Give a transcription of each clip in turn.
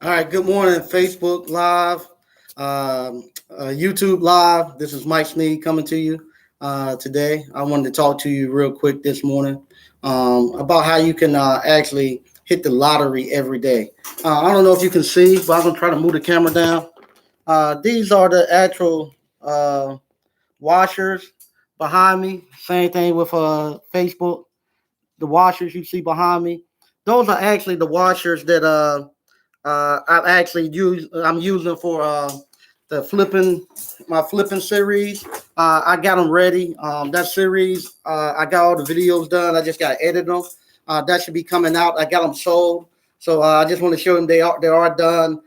All right, good morning, Facebook Live, YouTube Live. This is Mike Sneed coming to you today. I wanted to talk to you real quick this morning about how you can actually hit the lottery every day. I don't know if you can see, but I'm going to try to move the camera down. These are the actual washers behind me. Same thing with Facebook. The washers you see behind me. Those are actually the washers that I'm using for the flipping my flipping series. I got them ready. That series, I got all the videos done. I just got to edit them. That should be coming out. I got them sold. So I just want to show them they are done.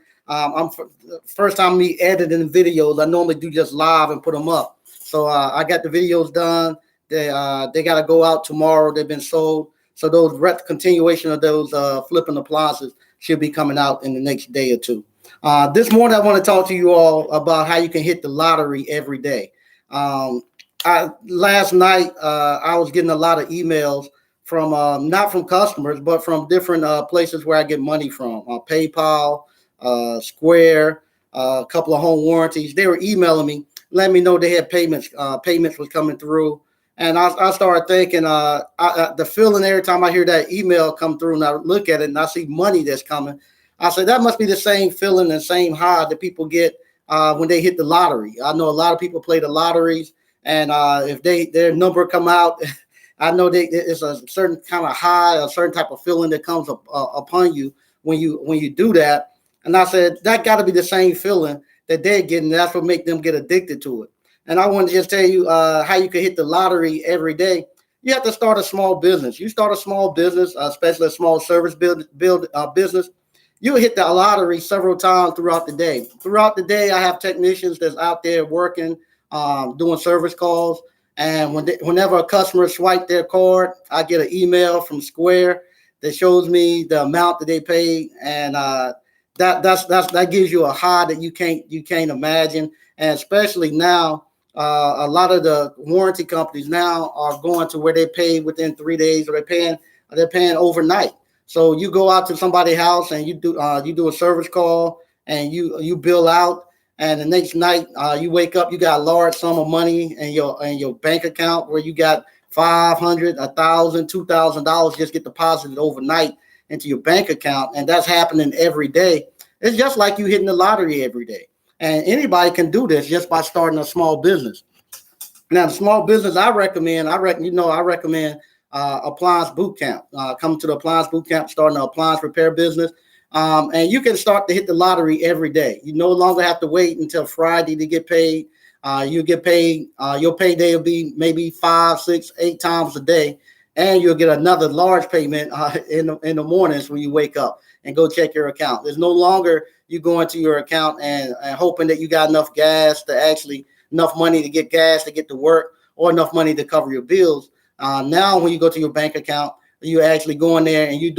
First time me editing videos. I normally do just live and put them up. So I got the videos done. They got to go out tomorrow. They've been sold. So those continuation of those flipping appliances should be coming out in the next day or two. This morning, I want to talk to you all about how you can hit the lottery every day. Last night, I was getting a lot of emails from not from customers, but from different places where I get money from. PayPal, Square, a couple of home warranties. They were emailing me, letting me know they had payments. Payments was coming through. And I started thinking, the feeling every time I hear that email come through and I look at it and I see money that's coming, I said, that must be the same feeling and same high that people get when they hit the lottery. I know a lot of people play the lotteries, and if their number come out, I know it's a certain kind of high, a certain type of feeling that comes upon you when you do that. And I said, that got to be the same feeling that they're getting. That's what make them get addicted to it. And I want to just tell you how you can hit the lottery every day. You have to start a small business. You start a small business, especially a small service business. You'll hit the lottery several times throughout the day. Throughout the day, I have technicians that's out there working, doing service calls. And whenever a customer swipe their card, I get an email from Square that shows me the amount that they paid, and that gives you a high that you can't imagine. And especially now, a lot of the warranty companies now are going to where they pay within 3 days, or they're paying overnight. So you go out to somebody's house and you do a service call, and you bill out, and the next night you wake up, you got a large sum of money in your bank account where you got $500, $1,000, $2,000 just get deposited overnight into your bank account, and that's happening every day. It's just like you hitting the lottery every day. And anybody can do this just by starting a small business. Now, the small business I recommend Appliance Bootcamp. Come to the Appliance Bootcamp, starting an appliance repair business. And you can start to hit the lottery every day. You no longer have to wait until Friday to get paid. You get paid. Your payday will be maybe 5, 6, 8 times a day. And you'll get another large payment in the mornings when you wake up and go check your account. There's no longer you go into your account and hoping that you got enough money to get gas to get to work, or enough money to cover your bills. Now, when you go to your bank account, you actually go in there and you're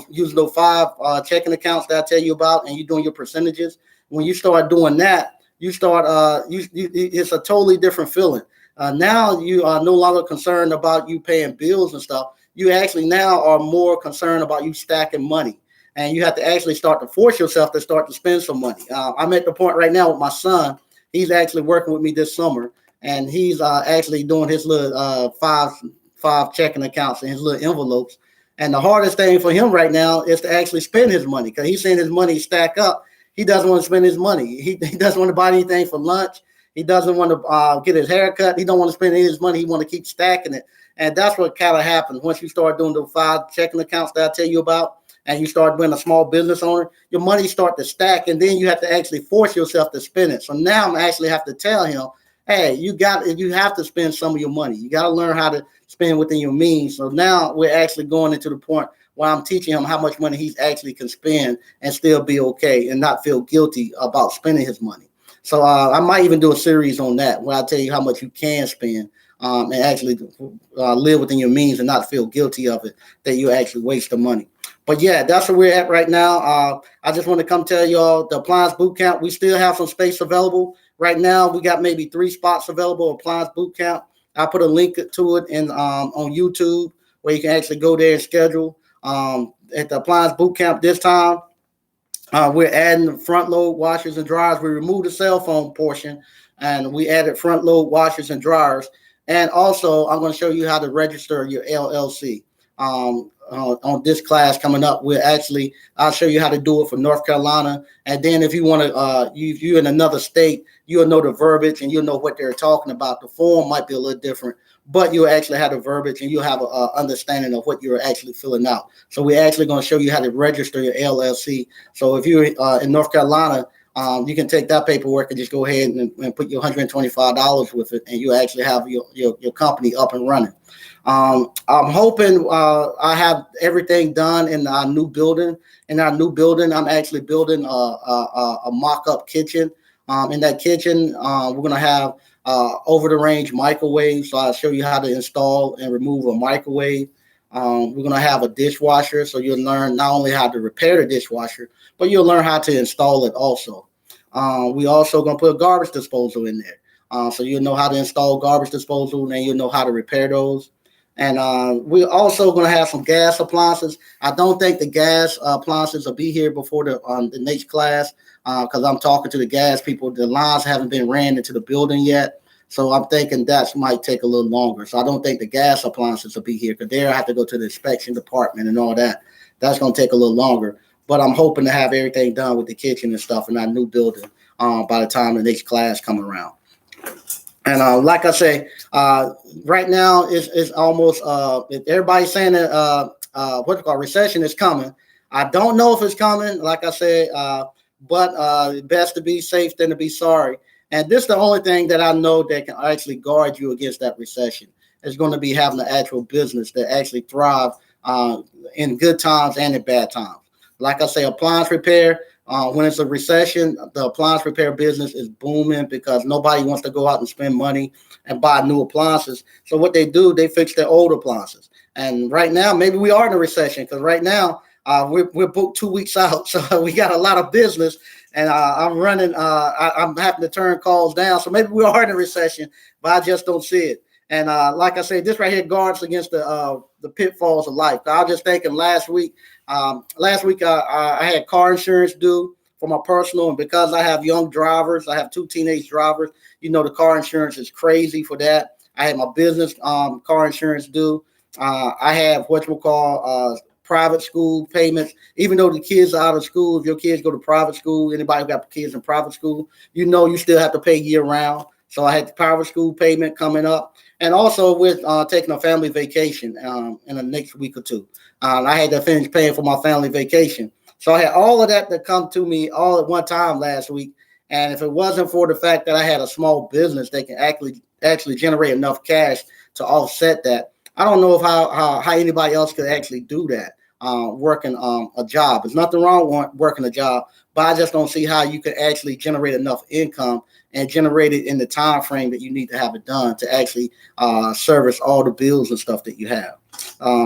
using those 5 checking accounts that I tell you about, and you're doing your percentages. When you start doing that, it's a totally different feeling. Now you are no longer concerned about you paying bills and stuff. You actually now are more concerned about you stacking money. And you have to actually start to force yourself to start to spend some money. I'm at the point right now with my son. He's actually working with me this summer, and he's actually doing his little five checking accounts and his little envelopes. And the hardest thing for him right now is to actually spend his money, because he's seeing his money stack up. He doesn't want to spend his money. He doesn't want to buy anything for lunch. He doesn't want to get his hair cut. He don't want to spend any of his money. He want to keep stacking it. And that's what kind of happens once you start doing the 5 checking accounts that I tell you about, and you start being a small business owner. Your money start to stack, and then you have to actually force yourself to spend it. So now I actually have to tell him, hey, you have to spend some of your money. You got to learn how to spend within your means. So now we're actually going into the point where I'm teaching him how much money he actually can spend and still be okay and not feel guilty about spending his money. So I might even do a series on that where I tell you how much you can spend and actually live within your means and not feel guilty of it, that you actually waste the money. But yeah, that's where we're at right now. I just want to come tell y'all the Appliance Bootcamp, we still have some space available. Right now, we got maybe 3 spots available, Appliance Bootcamp. I put a link to it on YouTube where you can actually go there and schedule. At the Appliance Bootcamp this time, We're adding front load washers and dryers. We removed the cell phone portion, and we added front load washers and dryers. And also, I'm going to show you how to register your LLC. On this class coming up, I'll show you how to do it for North Carolina. And then if you want to, you're in another state, you'll know the verbiage and you'll know what they're talking about. The form might be a little different, but you'll actually have the verbiage and you'll have an understanding of what you're actually filling out. So we're actually going to show you how to register your LLC. So if you're in North Carolina, you can take that paperwork and just go ahead and put your $125 with it, and you actually have your company up and running. I'm hoping I have everything done in our new building. In our new building, I'm actually building a mock-up kitchen. In that kitchen, we're going to have over-the-range microwave. So I'll show you how to install and remove a microwave. We're going to have a dishwasher. So you'll learn not only how to repair the dishwasher, but you'll learn how to install it also. We also going to put a garbage disposal in there. So you'll know how to install garbage disposal, and you'll know how to repair those. And we're also going to have some gas appliances. I don't think the gas appliances will be here before the next class because I'm talking to the gas people. The lines haven't been ran into the building yet. So I'm thinking that might take a little longer. So I don't think the gas appliances will be here because they'll have to go to the inspection department and all that. That's going to take a little longer. But I'm hoping to have everything done with the kitchen and stuff in our new building by the time the next class comes around. And like I say, right now it's almost everybody's saying that recession is coming. I don't know if it's coming, like I said, but best to be safe than to be sorry. And this is the only thing that I know that can actually guard you against that recession. It's going to be having an actual business that actually thrive in good times and in bad times. Like I say, appliance repair. When it's a recession, the appliance repair business is booming because nobody wants to go out and spend money and buy new appliances. So what they do, they fix their old appliances. And right now, maybe we are in a recession because right now we're booked 2 weeks out. So we got a lot of business, and I'm running. I'm having to turn calls down. So maybe we are in a recession, but I just don't see it. And like I said, this right here guards against the pitfalls of life. I was just thinking last week I had car insurance due for my personal, and because I have young drivers, I have 2 teenage drivers. You know, the car insurance is crazy for that. I had my business car insurance due. I have private school payments. Even though the kids are out of school, if your kids go to private school, anybody who got kids in private school, you still have to pay year round. So I had the private school payment coming up. And also with taking a family vacation in the next week or two. I had to finish paying for my family vacation. So I had all of that to come to me all at one time last week. And if it wasn't for the fact that I had a small business that can actually generate enough cash to offset that, I don't know if how anybody else could actually do that, working a job. There's nothing wrong with working a job, but I just don't see how you could actually generate enough income and generate it in the time frame that you need to have it done to actually service all the bills and stuff that you have.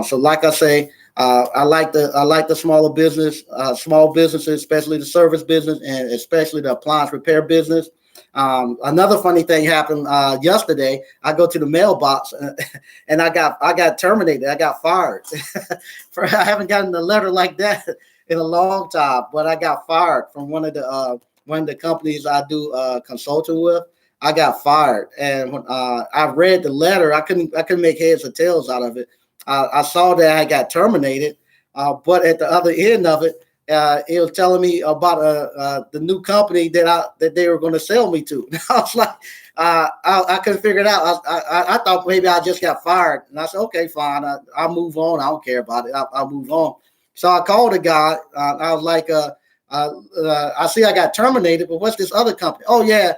So like I say, I like the small businesses, especially the service business and especially the appliance repair business. Another funny thing happened yesterday. I go to the mailbox and I got terminated. I got fired. I haven't gotten a letter like that in a long time, but I got fired from one of the companies I do consulting with. I got fired, and when I read the letter, I couldn't make heads or tails out of it. I saw that I got terminated, but at the other end of it, it was telling me about the new company that they were going to sell me to. I was like, I couldn't figure it out. I thought maybe I just got fired, and I said, okay, fine, I'll move on. I don't care about it. I'll move on. So I called the guy. I was like, I see I got terminated, but what's this other company? Oh yeah,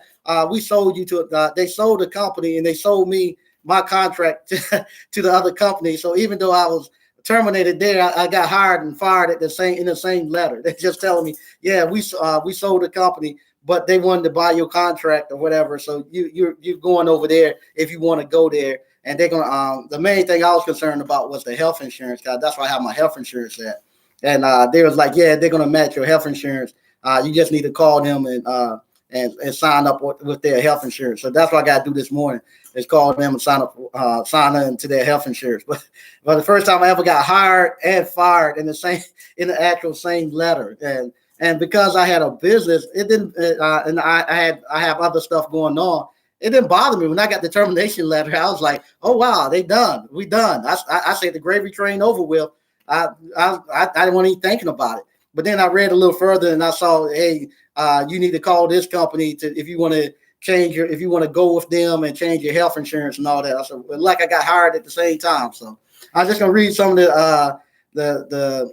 we sold you to. They sold the company and they sold me my contract to the other company. So even though I was terminated there, I got hired and fired in the same letter. They're just telling me, yeah, we sold the company, but they wanted to buy your contract or whatever. So you're going over there if you want to go there. And they're gonna. The main thing I was concerned about was the health insurance, because that's why I have my health insurance at. And they was like, yeah, they're gonna match your health insurance. You just need to call them and sign up with their health insurance. So that's what I got to do this morning is call them and sign into their health insurance. But the first time I ever got hired and fired in the actual same letter, and And because I had a business, it didn't, and I have other stuff going on. It didn't bother me when I got the termination letter. I was like, "Oh wow, they done. We done." I said the gravy train over with. I didn't want to even thinking about it. But then I read a little further and I saw, hey, you need to call this company if you want to if you want to go with them and change your health insurance and all that. I said, well, like I got hired at the same time. So I'm just gonna read some of the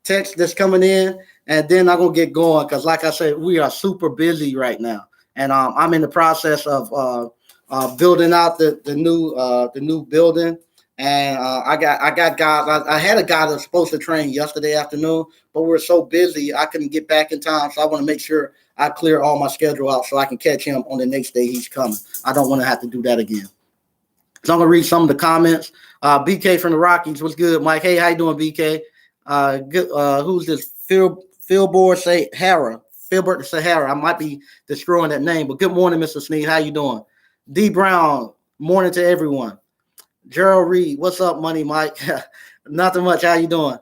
text that's coming in, and then I'm gonna get going because, like I said, we are super busy right now, and I'm in the process of building out the new building. And I got guys. I had a guy that was supposed to train yesterday afternoon, but we're so busy I couldn't get back in time. So I want to make sure I clear all my schedule out so I can catch him on the next day he's coming. I don't want to have to do that again. So I'm gonna read some of the comments. BK from the Rockies, what's good, Mike? Hey, how you doing, BK? Good. Who's this? Philbert Sahara. I might be destroying that name, but good morning, Mr. Sneed. How you doing? D Brown, morning to everyone. Gerald Reed, what's up, Money Mike? Nothing much. How you doing?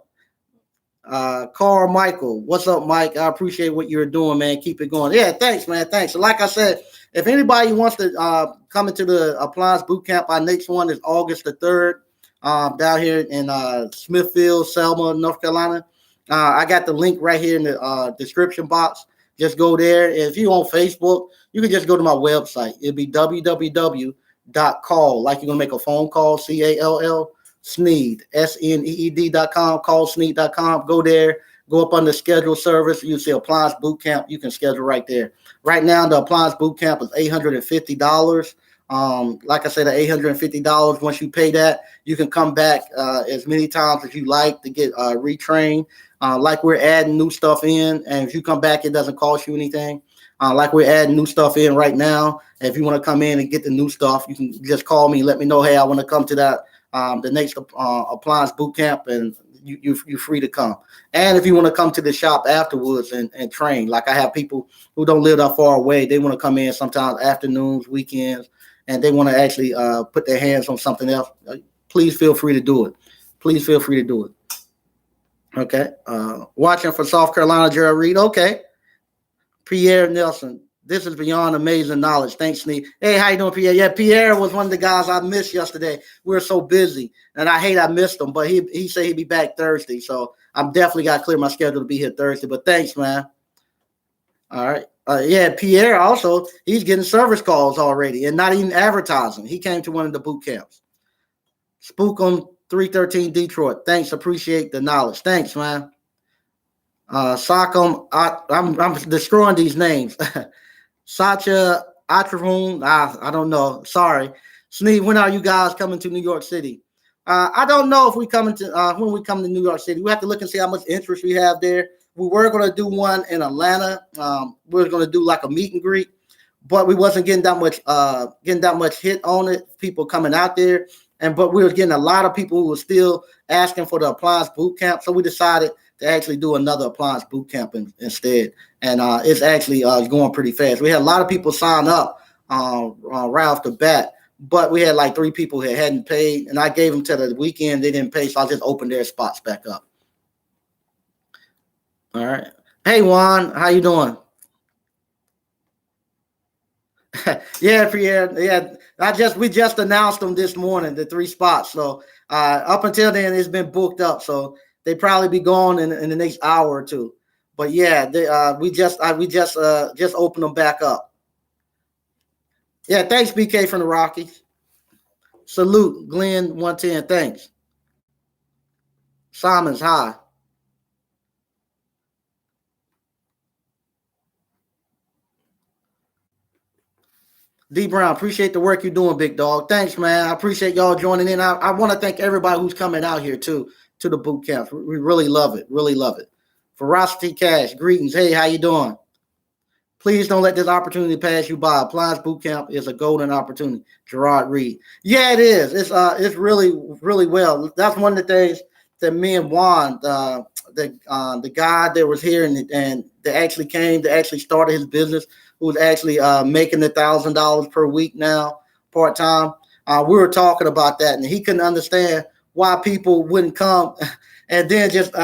Carl Michael, what's up, Mike? I appreciate what you're doing, man. Keep it going. Yeah, thanks, man. Thanks. So like I said, if anybody wants to come into the Appliance Bootcamp, our next one is August the 3rd, down here in Smithfield, Selma, North Carolina. I got the link right here in the description box. Just go there. If you're on Facebook, you can just go to my website. It'll be www.call, like you're gonna make a phone call, CALL, Sneed, SNEED.com, callsneed.com. Go there, go up under schedule service. You see Appliance Bootcamp. You can schedule right there. Right now, the Appliance Bootcamp is $850. Like I said, $850. Once you pay that, you can come back as many times as you like to get retrained. Like we're adding new stuff in, and if you come back, it doesn't cost you anything. Like we're adding new stuff in right now. If you want to come in and get the new stuff, you can just call me. Let me know, hey, I want to come to that the next Appliance Bootcamp, and you're free to come. And if you want to come to the shop afterwards and train, like I have people who don't live that far away, they want to come in sometimes afternoons, weekends, and they want to actually put their hands on something else. Please feel free to do it. Please feel free to do it. Okay. Watching for South Carolina, Gerald Reed. Okay. Pierre Nelson. This is beyond amazing knowledge. Thanks, Sneed. Hey, how you doing, Pierre? Yeah, Pierre was one of the guys I missed yesterday. We were so busy, and I missed him, but he said he'd be back Thursday, so I'm definitely got to clear my schedule to be here Thursday, but thanks, man. All right. Yeah, Pierre also, he's getting service calls already and not even advertising. He came to one of the boot camps. Spook on 313 Detroit. Thanks. Appreciate the knowledge. Thanks, man. Sachem, I'm destroying these names. Sacha Atrahun, I don't know. Sorry. Sneed, when are you guys coming to New York City? I don't know if we coming to when we come to New York City. We have to look and see how much interest we have there. We were going to do one in Atlanta. We were going to do like a meet and greet, but we wasn't getting that much hit on it. People coming out there, but we were getting a lot of people who were still asking for the Appliance Bootcamp. So we decided to actually do another Appliance Bootcamp instead, and it's actually going pretty fast. We had a lot of people sign up right off the bat, but we had like 3 people that hadn't paid, and I gave them till the weekend. They didn't pay, so I just opened their spots back up. All right. Hey, Juan, how you doing? Yeah, Pierre. Yeah, we just announced them this morning, the 3 spots. So up until then, it's been booked up. So they probably be gone in the next hour or 2. But yeah, we just opened them back up. Yeah, thanks, BK from the Rockies. Salute, Glenn 110. Thanks. Simons, hi. D Brown, appreciate the work you're doing, big dog. Thanks, man. I appreciate y'all joining in. I want to thank everybody who's coming out here too to the boot camps. We really love it. Really love it. Ferocity Cash, greetings. Hey, how you doing? Please don't let this opportunity pass you by. Appliance Bootcamp is a golden opportunity. Gerard Reed. Yeah, it is. It's really, really well. That's one of the things that me and Juan, the guy that was here and that actually came to actually started his business, who's actually making $1,000 per week now, part-time. We were talking about that, and he couldn't understand why people wouldn't come and then just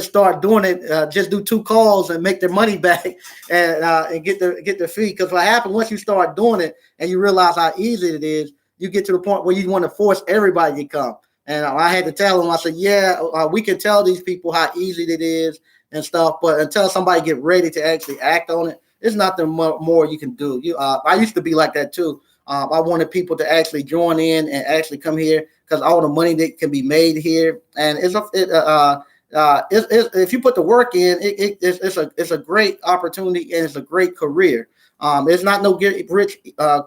start doing it. Just do 2 calls and make their money back, and get their fee. Because what happens once you start doing it and you realize how easy it is, you get to the point where you want to force everybody to come. And I had to tell them, I said, yeah, we can tell these people how easy it is and stuff, but until somebody get ready to actually act on it, there's nothing more you can do. I used to be like that too. I wanted people to actually join in and actually come here because all the money that can be made here, and if you put the work in, it's a great opportunity and it's a great career. It's not no get rich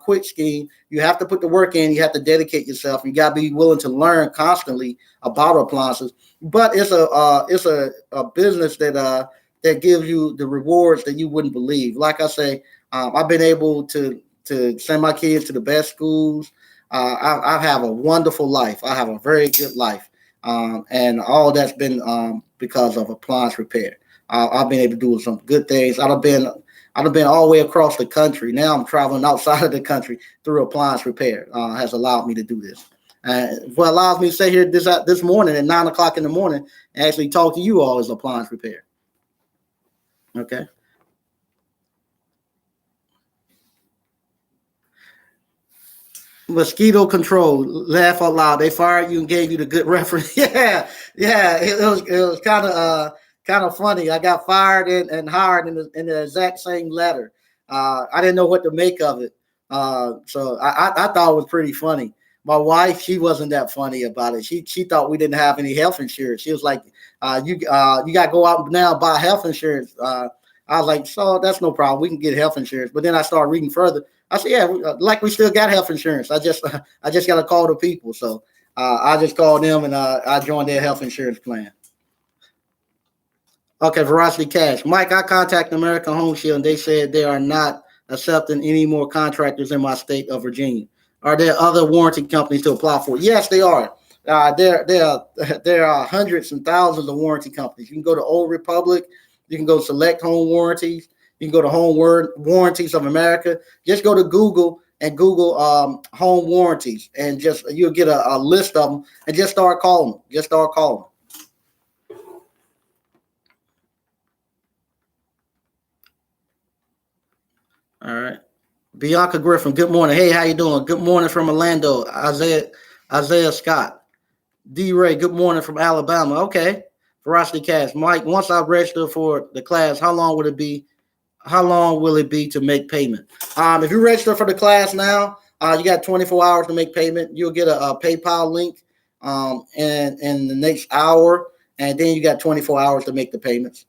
quick scheme. You have to put the work in. You have to dedicate yourself. You got to be willing to learn constantly about appliances. But it's a business that gives you the rewards that you wouldn't believe. Like I say, I've been able to send my kids to the best schools. I have a wonderful life. I have a very good life, and all that's been because of appliance repair. I've been able to do some good things. I've been all the way across the country. Now I'm traveling outside of the country through appliance repair. Has allowed me to do this. What allows me to stay here this morning at 9 o'clock in the morning and actually talk to you all is appliance repair. Okay. Mosquito control. Laugh out loud. They fired you and gave you the good reference. Yeah. It was kind of funny. I got fired and hired in the exact same letter. I didn't know what to make of it. So I thought it was pretty funny. My wife, she wasn't that funny about it. She thought we didn't have any health insurance. She was like, you got to go out now and buy health insurance. I was like, so that's no problem. We can get health insurance. But then I started reading further. I said, yeah, like we still got health insurance. I just got to call the people. So I just called them and I joined their health insurance plan. Okay, Veracity Cash. Mike, I contacted American Home Shield and they said they are not accepting any more contractors in my state of Virginia. Are there other warranty companies to apply for? Yes, they are. There are hundreds and thousands of warranty companies. You can go to Old Republic. You can go to Select Home Warranties. You can go to Home Warranties of America. Just go to Google and Google home warranties, and you'll get a list of them, and just start calling. All right. Bianca Griffin, good morning. Hey, how you doing? Good morning from Orlando. Isaiah Scott. D. Ray, good morning from Alabama. Okay. Veracity Cash. Mike, once I register for the class, how long will it be to make payment? If you register for the class now, you got 24 hours to make payment. You'll get a PayPal link in the next hour, and then you got 24 hours to make the payments.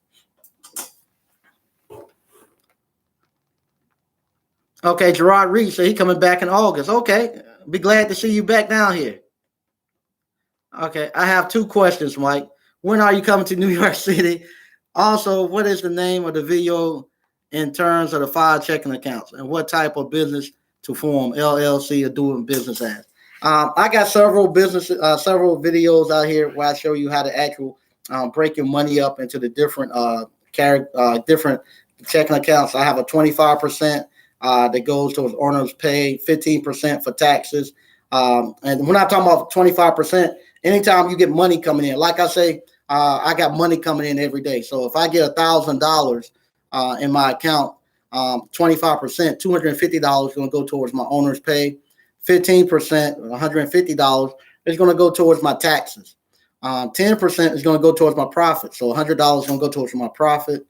Okay, Gerard Reed, so he coming back in August. Okay, be glad to see you back down here. Okay, I have 2 questions, Mike. When are you coming to New York City? Also, what is the name of the video in terms of the 5 checking accounts, and what type of business to form, LLC or doing business as? I got several videos out here where I show you how to actually break your money up into the different different checking accounts. I have a 25%. That goes towards owner's pay, 15% for taxes. And we're not talking about 25%. Anytime you get money coming in, like I say, I got money coming in every day. So if I get $1,000 in my account, 25%, $250 is going to go towards my owner's pay. 15%, $150 is going to go towards my taxes. 10% is going to go towards my profit. So $100 is going to go towards my profit.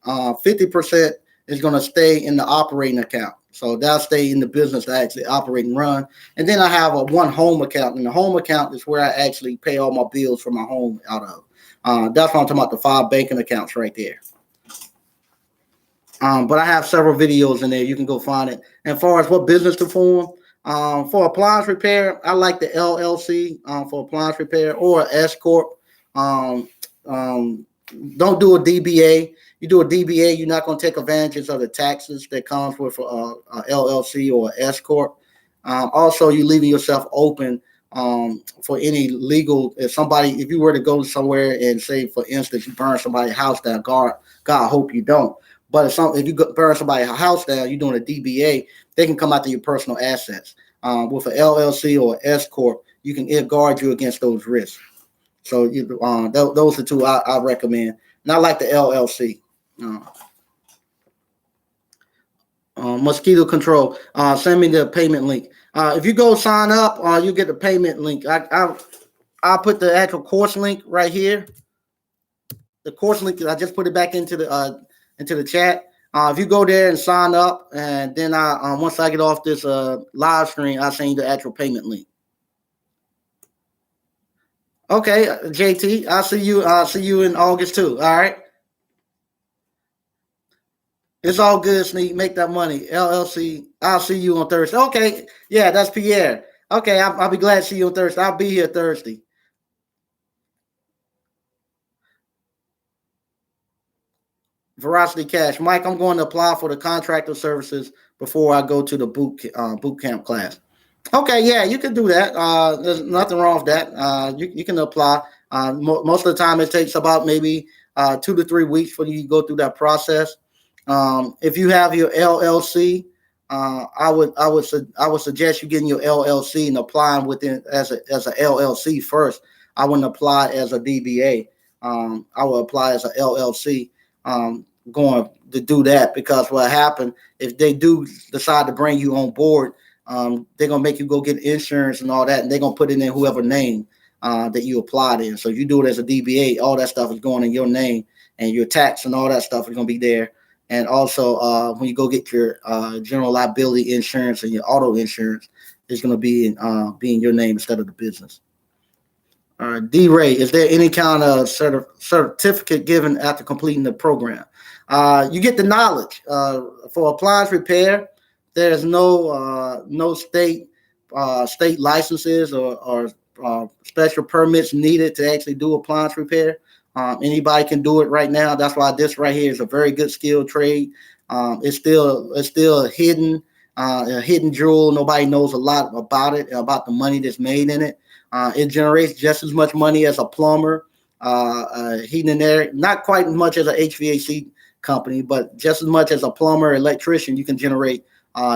50% is going to stay in the operating account. So that'll stay in the business to actually operate and run. And then I have one home account. And the home account is where I actually pay all my bills for my home out of. That's what I'm talking about, the 5 banking accounts right there. But I have several videos in there. You can go find it. And as far as what business to form, for appliance repair, I like the LLC for appliance repair, or S Corp. Don't do a DBA. You do a DBA, you're not going to take advantage of the taxes that comes with a LLC or S Corp. Also, you're leaving yourself open for any legal. If you were to go somewhere and say, for instance, you burn somebody's house down, God hope you don't. But if you burn somebody's house down, you're doing a DBA, they can come after your personal assets. With an LLC or S Corp, it guard you against those risks. So those are two I recommend. Not like the LLC. Mosquito control. Send me the payment link. If you go sign up, you get the payment link. I'll put the actual course link right here. The course link, I just put it back into the chat. If you go there and sign up, and then once I get off this live stream, I'll send you the actual payment link. Okay, JT, I'll see you in August too. All right. It's all good, Sneak. Make that money. LLC, I'll see you on Thursday. Okay. Yeah, that's Pierre. Okay, I'll be glad to see you on Thursday. I'll be here Thursday. Veracity Cash. Mike, I'm going to apply for the contractor services before I go to the boot camp class. Okay, yeah, you can do that. There's nothing wrong with that. You can apply. Most of the time, it takes about maybe 2 to 3 weeks for you to go through that process. If you have your LLC, I would suggest you getting your LLC and applying within as a LLC first. I wouldn't apply as a DBA. I would apply as a LLC. Going to do that, because what happened if they do decide to bring you on board, they're gonna make you go get insurance and all that, and they're gonna put it in whoever name that you applied in. So if you do it as a DBA, all that stuff is going in your name, and your tax and all that stuff is gonna be there. And also, when you go get your general liability insurance and your auto insurance, it's gonna be in your name instead of the business. All right, D-Ray, is there any kind of certificate given after completing the program? You get the knowledge. For appliance repair, there's no state licenses or special permits needed to actually do appliance repair. Anybody can do it right now. That's why this right here is a very good skilled trade. It's still a hidden jewel. Nobody knows a lot about it, about the money that's made in it. It generates just as much money as a plumber, heating and air, not quite as much as an HVAC company, but just as much as a plumber, electrician. You can generate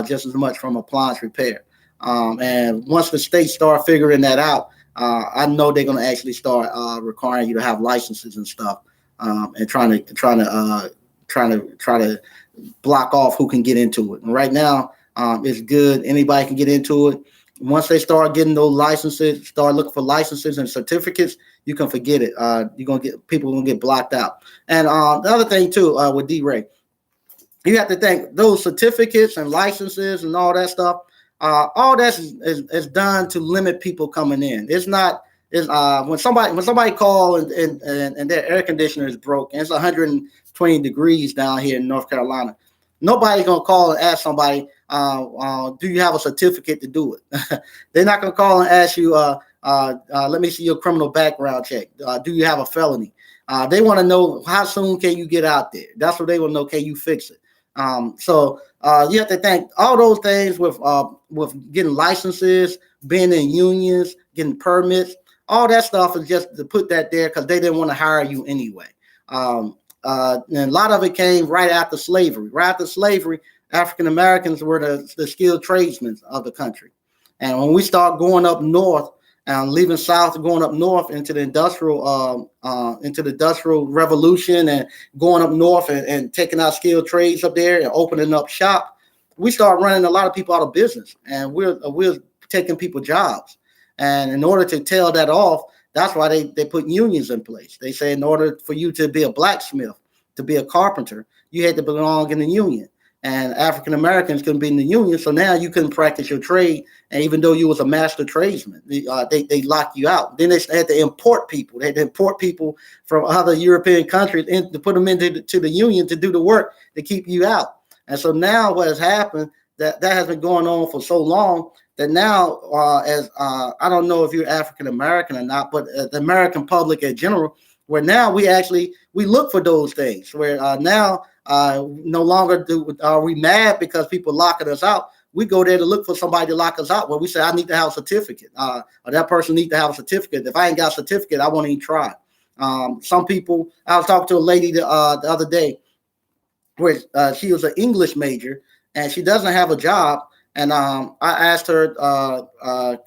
just as much from appliance repair. And once the states start figuring that out, I know they're going to actually start requiring you to have licenses and stuff, and trying to block off who can get into it. And right now, it's good. Anybody can get into it. Once they start getting those licenses, start looking for licenses and certificates, you can forget it. People gonna get blocked out. And the other thing too, with D-Ray, you have to think those certificates and licenses and all that stuff. All that is done to limit people coming in. It's not. When somebody calls and their air conditioner is broke and it's 120 degrees down here in North Carolina, nobody's gonna call and ask somebody, do you have a certificate to do it? They're not gonna call and ask you, let me see your criminal background check. Do you have a felony? They want to know how soon can you get out there. That's what they want to know. Can you fix it? So you have to think all those things with getting licenses, being in unions, getting permits. All that stuff is just to put that there because they didn't want to hire you anyway. And a lot of it came right after slavery. Right after slavery, African Americans were the skilled tradesmen of the country. And when we start going up north and leaving south, going up north into the industrial revolution and going up north and taking our skilled trades up there and opening up shop, we start running a lot of people out of business, and we're taking people jobs. And in order to tail that off, that's why they put unions in place. They say in order for you to be a blacksmith, to be a carpenter, you had to belong in the union. And African Americans couldn't be in the union, so now you couldn't practice your trade. And even though you was a master tradesman, they locked you out. Then they had to import people. They had to import people from other European countries to put them into the union to do the work to keep you out. And so now what has happened, that has been going on for so long that now, I don't know if you're African American or not, but the American public in general, where now we look for those things. Where now no longer are we mad because people locking us out. We go there to look for somebody to lock us out. Where we say, I need to have a certificate, or that person needs to have a certificate. If I ain't got a certificate, I won't even try. Some people, I was talking to a lady the other day, where she was an English major and she doesn't have a job. And I asked her,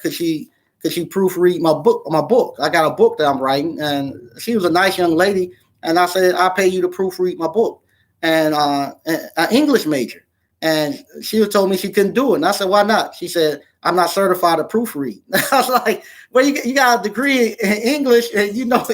could she could she proofread my book? I got a book that I'm writing, and she was a nice young lady. And I said, I'll pay you to proofread my book, and an English major. And she told me she couldn't do it. And I said, why not? She said, I'm not certified to proofread. I was like, well, you got a degree in English, and you know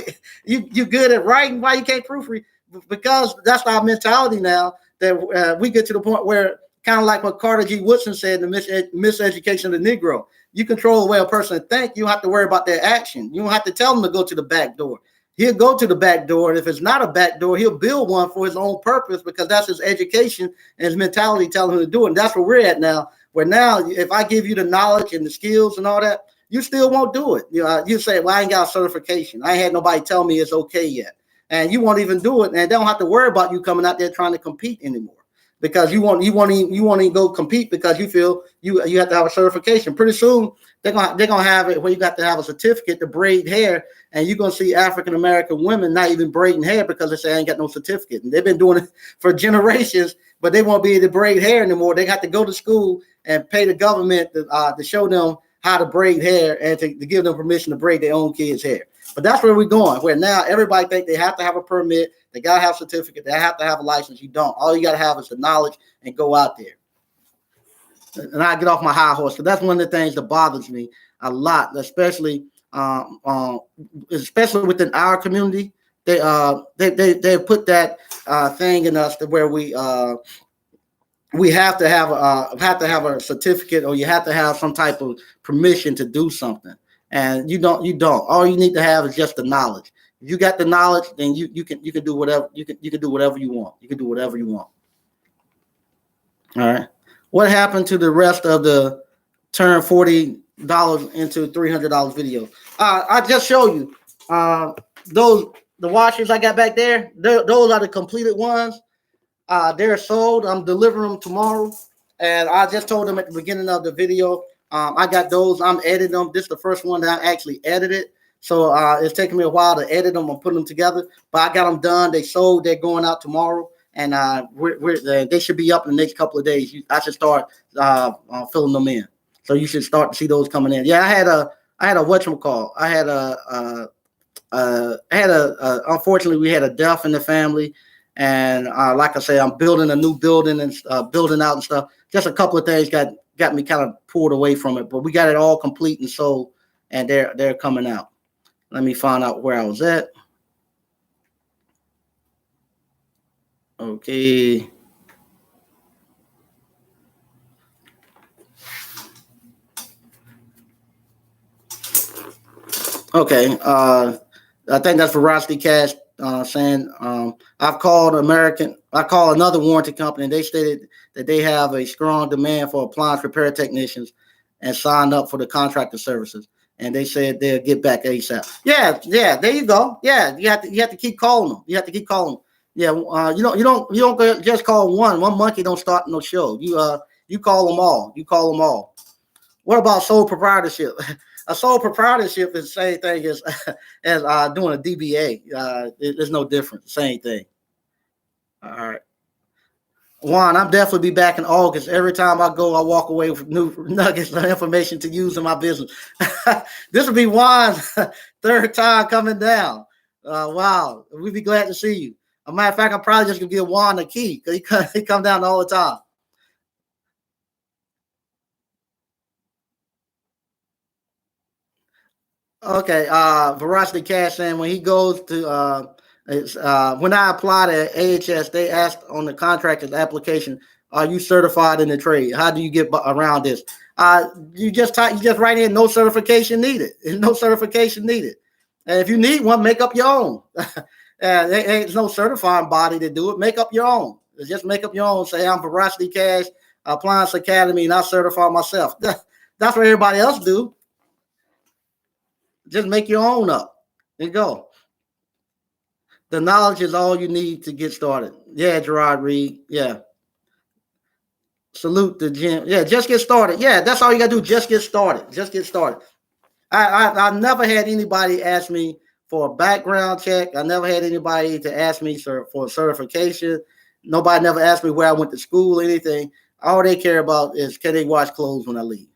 you good at writing. Why you can't proofread? Because that's our mentality now, that we get to the point where, kind of like what Carter G. Woodson said, the miseducation of the Negro. You control the way a person thinks. You don't have to worry about their action. You don't have to tell them to go to the back door. He'll go to the back door, and if it's not a back door, he'll build one for his own purpose, because that's his education and his mentality telling him to do it. And that's where we're at now. Where now, if I give you the knowledge and the skills and all that, you still won't do it. You say, well, I ain't got a certification. I ain't had nobody tell me it's okay yet. And you won't even do it, and they don't have to worry about you coming out there trying to compete anymore, because you won't even go compete because you feel you have to have a certification. Pretty soon they're gonna have it where you got to have a certificate to braid hair, and you're gonna see African American women not even braiding hair because they say I ain't got no certificate, and they've been doing it for generations, but they won't be able to braid hair anymore. They got to go to school and pay the government to show them how to braid hair and to give them permission to braid their own kids' hair. But that's where we're going, where now everybody think they have to have a permit, they got to have a certificate, they have to have a license. You don't. All you got to have is the knowledge and go out there. And I get off my high horse, because that's one of the things that bothers me a lot, especially within our community. They put that thing in us to where we have to have a certificate, or you have to have some type of permission to do something. And you don't. All you need to have is just the knowledge. If you got the knowledge, then you can do whatever you can do whatever you want. You can do whatever you want. All right. What happened to the rest of the turn $40 into $300 video? I just showed you the washers I got back there. Those are the completed ones. They're sold. I'm delivering them tomorrow. And I just told them at the beginning of the video, I got those. I'm editing them. This is the first one that I actually edited. So it's taking me a while to edit them and put them together. But I got them done. They sold. They're going out tomorrow. And they should be up in the next couple of days. I should start filling them in. So you should start to see those coming in. Yeah, I had a whatchamacall. Unfortunately, we had a death in the family. And like I say, I'm building a new building and building out and stuff. Just a couple of things got me kind of pulled away from it. But we got it all complete and sold, and they're coming out. Let me find out where I was at. Okay. Okay. I think that's Veracity Cash saying I call another warranty company, and they stated that they have a strong demand for appliance repair technicians and signed up for the contractor services. And they said they'll get back ASAP. Yeah, there you go. Yeah, you have to keep calling them. You have to keep calling them. Yeah, you don't just call one. One monkey don't start no show. You call them all. You call them all. What about sole proprietorship? A sole proprietorship is the same thing as doing a DBA. There's no difference. Same thing. All right. Juan, I'm definitely be back in August. Every time I go, I walk away with new nuggets of information to use in my business. This will be Juan's third time coming down. Wow. We'd be glad to see you. As a matter of fact, I'm probably just going to give Juan a key, because he come down all the time. Okay. Veracity Cash saying when he goes to when I applied at AHS, they asked on the contractor's application, "Are you certified in the trade? How do you get around this?" You just write in no certification needed. No certification needed. And if you need one, make up your own. There's no certifying body to do it. Make up your own. Just make up your own. Say I'm Veracity Cash, Appliance Academy, and I certify myself. That's what everybody else do. Just make your own up. There you go. The knowledge is all you need to get started. Yeah, Gerard Reed. Yeah. Salute the gym. Yeah, just get started. Yeah, that's all you got to do. Just get started. Just get started. I never had anybody ask me for a background check. I never had anybody to ask me for a certification. Nobody never asked me where I went to school or anything. All they care about is, can they wash clothes when I leave?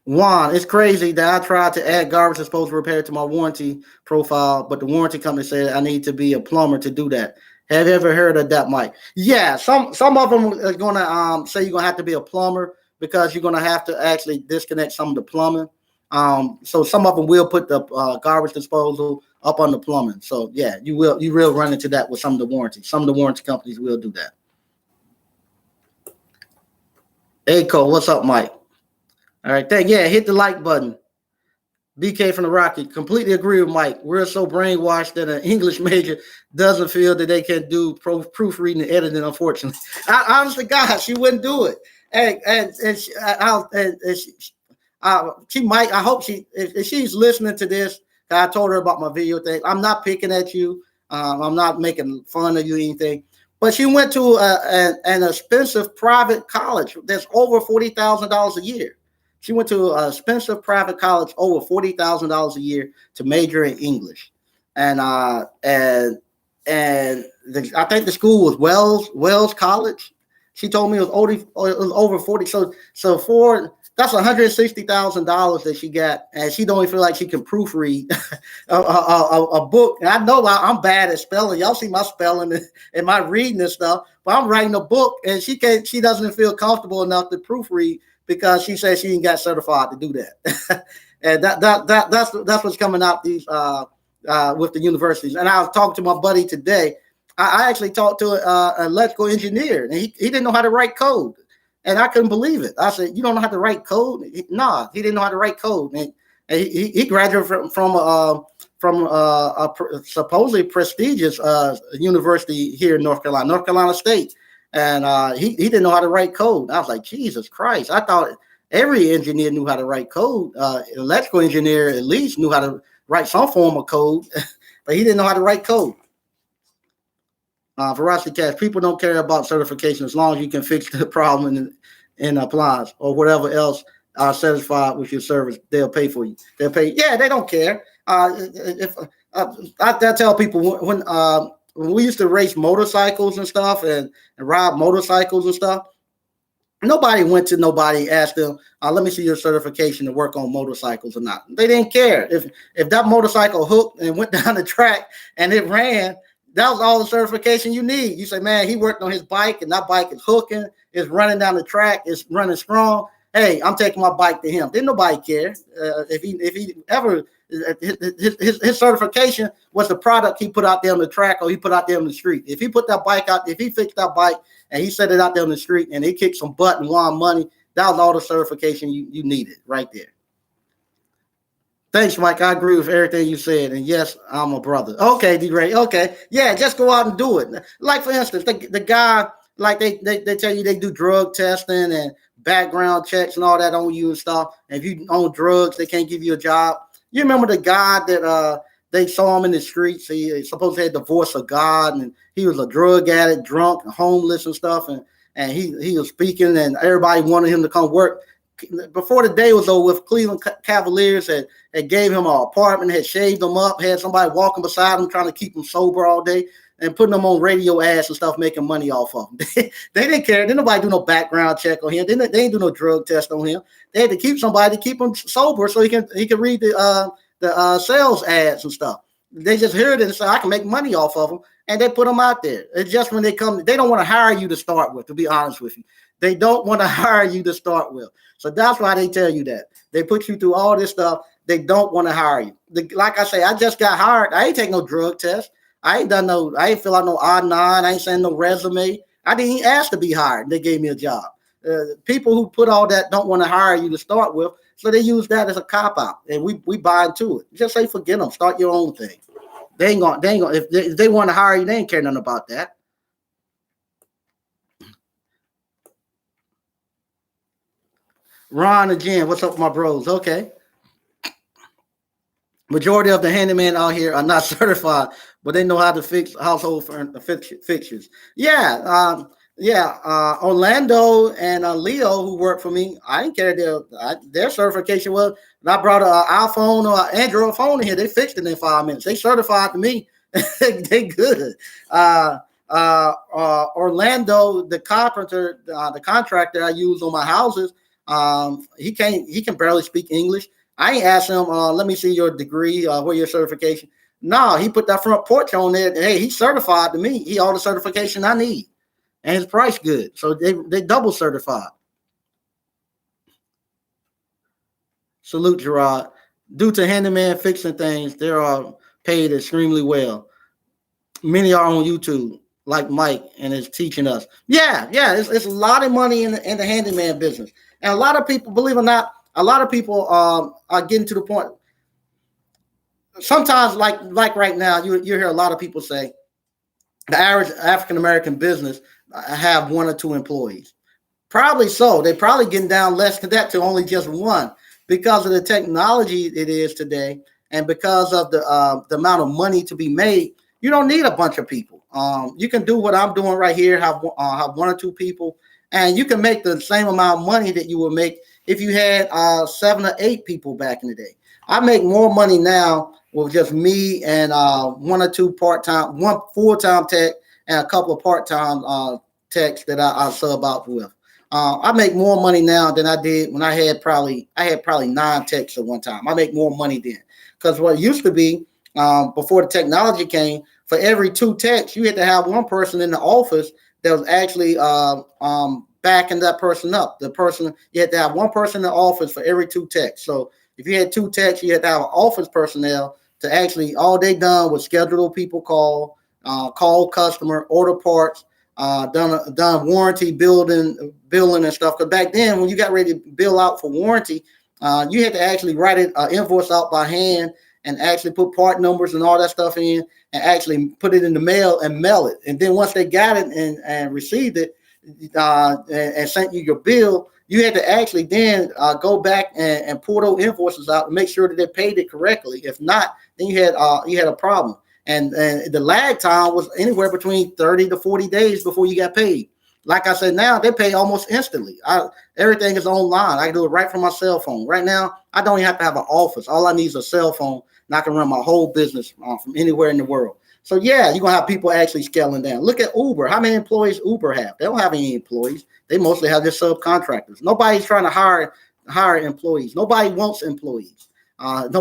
Juan, it's crazy that I tried to add garbage disposal repair to my warranty profile, but the warranty company said I need to be a plumber to do that. Have you ever heard of that, Mike? Yeah, some of them are gonna say you're gonna have to be a plumber because you're gonna have to actually disconnect some of the plumbing. So some of them will put the garbage disposal up on the plumbing. So yeah, you will run into that with some of the warranty. Some of the warranty companies will do that. Hey Cole, what's up, Mike? All right, hit the like button. BK from the Rocky. Completely agree with Mike. We're so brainwashed that an English major doesn't feel that they can do proofreading and editing, unfortunately. Honestly, God, she wouldn't do it. She might, I hope if she's listening to this, I told her about my video thing. I'm not picking at you. I'm not making fun of you or anything. But she went to an expensive private college that's over $40,000 a year. She went to an expensive private college over $40,000 a year to major in English, I think the school was Wells College. She told me it was over 40. So for that's $160,000 that she got, and she don't even feel like she can proofread a book. And I know I'm bad at spelling. Y'all see my spelling and my reading and stuff, but I'm writing a book, and she doesn't feel comfortable enough to proofread because she says she ain't got certified to do that. And that's what's coming out these with the universities. And I was talking to my buddy today. I actually talked to an electrical engineer, and he didn't know how to write code. And I couldn't believe it. I said, "You don't know how to write code?" Nah, he didn't know how to write code. And he graduated from a supposedly prestigious university here in North Carolina State. And he didn't know how to write code. I was like, Jesus Christ. I thought every engineer knew how to write code. Electrical engineer at least knew how to write some form of code, but he didn't know how to write code. Veracity Cash, people don't care about certification as long as you can fix the problem in Appliance or whatever else are satisfied with your service. They'll pay for you. They'll pay. Yeah, they don't care. I tell people when we used to race motorcycles and stuff and ride motorcycles and stuff, nobody went to nobody, asked them, let me see your certification to work on motorcycles or not. They didn't care. If that motorcycle hooked and went down the track and it ran, that was all the certification you need. You say, man, he worked on his bike and that bike is hooking, it's running down the track, it's running strong. Hey, I'm taking my bike to him. Didn't nobody care if he ever his certification was the product he put out there on the track or he put out there on the street. If he put that bike out, if he fixed that bike and he set it out there on the street and he kicked some butt and won money, that was all the certification you needed right there. Thanks, Mike. I agree with everything you said. And yes, I'm a brother. Okay, D-Ray. Okay. Yeah, just go out and do it. Like, for instance, the guy, like they tell you they do drug testing and background checks and all that on you and stuff. And if you own drugs, they can't give you a job. You remember the guy that they saw him in the streets? He supposedly had the voice of God, and he was a drug addict, drunk, and homeless and stuff. And he was speaking, and everybody wanted him to come work. Before the day was over with, Cleveland Cavaliers had gave him an apartment, had shaved him up, had somebody walking beside him trying to keep him sober all day and putting them on radio ads and stuff, making money off of them. They didn't care. Didn't nobody do no background check on him. They didn't do no drug test on him. They had to keep somebody to keep him sober so he can read the sales ads and stuff. They just heard it and said, I can make money off of them. And they put them out there. It's just when they come, they don't want to hire you to start with, to be honest with you. They don't want to hire you to start with. So that's why they tell you that. They put you through all this stuff. They don't want to hire you. Like I say, I just got hired. I ain't take no drug test. I ain't fill out no I-9. I ain't send no resume. I didn't even ask to be hired. They gave me a job. People who put all that don't want to hire you to start with. So they use that as a cop-out. And we buy into it. Just say, forget them. Start your own thing. They ain't gonna, if they want to hire you, they ain't care nothing about that. Ron again, what's up, my bros? Okay. Majority of the handyman out here are not certified, but they know how to fix household fixtures. Yeah, Orlando and Leo, who work for me, I didn't care their certification was. And I brought an iPhone or an Android phone in here. They fixed it in 5 minutes. They certified to me. They good. Orlando, the carpenter, the contractor I use on my houses, He can barely speak English. I ain't asked him, let me see your degree, where your certification. No, he put that front porch on there. Hey, he's certified to me. He all the certification I need. And his price good. So they double certified. Salute, Gerard. Due to handyman fixing things, they are paid extremely well. Many are on YouTube, like Mike, and is teaching us. Yeah, it's a lot of money in the handyman business. And a lot of people, believe it or not, a lot of people are getting to the point. Sometimes, like right now, you hear a lot of people say the average African-American business have 1 or 2 employees. Probably so. They're probably getting down less to that, to only just 1, because of the technology it is today, and because of the amount of money to be made. You don't need a bunch of people. You can do what I'm doing right here, have 1 or 2 people, and you can make the same amount of money that you would make if you had 7 or 8 people back in the day. I make more money now with just me and 1 or 2 part-time, 1 full-time tech, and a couple of part-time techs that I sub out with. I make more money now than I did when I had probably 9 techs at one time. I make more money then, because what used to be before the technology came, for every 2 techs, you had to have 1 person in the office that was actually backing that person up. The person, you had to have 1 person in the office for every 2 techs. So if you had 2 techs, you had to have an office personnel to actually, all they done was schedule people call customer, order parts, done warranty billing and stuff. Because back then, when you got ready to bill out for warranty, you had to actually write an invoice out by hand and actually put part numbers and all that stuff in, and actually put it in the mail and mail it. And then once they got it and received it and sent you your bill, you had to actually then go back and pull those invoices out and make sure that they paid it correctly. If not, then you had a problem. And the lag time was anywhere between 30 to 40 days before you got paid. Like I said, now they pay almost instantly. Everything is online. I can do it right from my cell phone. Right now, I don't even have to have an office. All I need is a cell phone, and I can run my whole business from anywhere in the world. So yeah, you're going to have people actually scaling down. Look at Uber. How many employees Uber have? They don't have any employees. They mostly have their subcontractors. Nobody's trying to hire employees. Nobody wants employees. You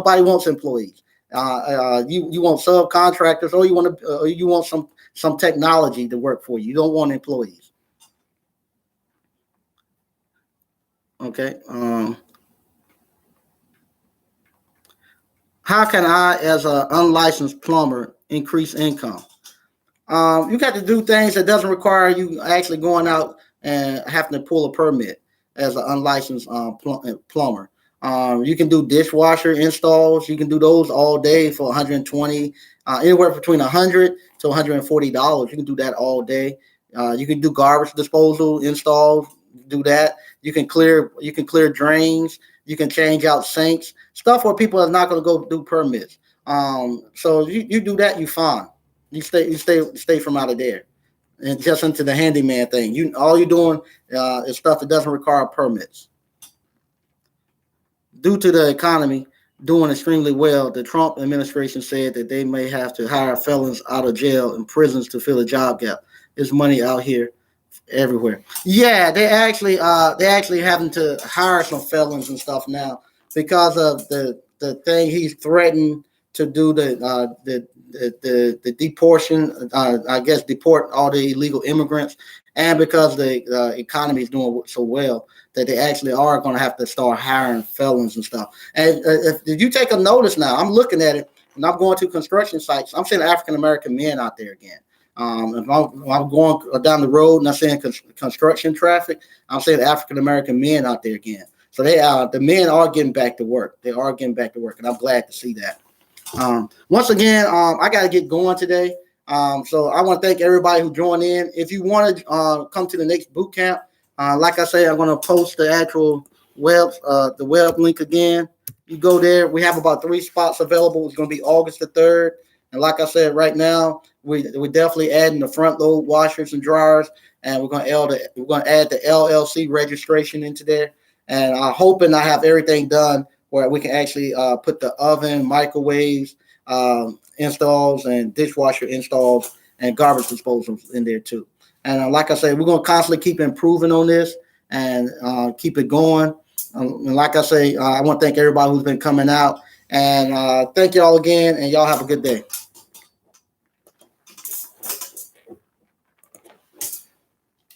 want subcontractors, or you want some technology to work for you. You don't want employees. Okay. How can I, as an unlicensed plumber, increase income? You got to do things that doesn't require you actually going out and having to pull a permit as an unlicensed plumber. You can do dishwasher installs. You can do those all day for $120, anywhere between $100 to $140. You can do that all day. You can do garbage disposal installs. Do that. You can clear drains. You can change out sinks. Stuff where people are not going to go do permits. So you do that, you fine. You stay from out of there, and just into the handyman thing. All you're doing is stuff that doesn't require permits. Due to the economy doing extremely well, the Trump administration said that they may have to hire felons out of jail and prisons to fill a job gap. There's money out here everywhere. Yeah, they actually having to hire some felons and stuff now because of the thing he's threatened to do, the deportation. I guess deport all the illegal immigrants, and because the economy is doing so well that they actually are going to have to start hiring felons and stuff. And if you take a notice now, I'm looking at it and I'm going to construction sites. I'm seeing African American men out there again. If I'm going down the road and I'm seeing construction traffic, I'm seeing African American men out there again. So the men are getting back to work. They are getting back to work, and I'm glad to see that. Once again, I got to get going today. So I want to thank everybody who joined in. If you want to come to the next boot camp, like I say, I'm going to post the actual web link again. You go there. We have about 3 spots available. It's going to be August the 3rd. And like I said, right now, we're definitely adding the front load washers and dryers, and we're going to add the LLC registration into there. And I'm hoping I have everything done where we can actually put the oven, microwaves installs, and dishwasher installs, and garbage disposals in there too. And like I said, we're going to constantly keep improving on this. and keep it going. And like I say, I want to thank everybody who's been coming out, and thank you all again, and y'all have a good day.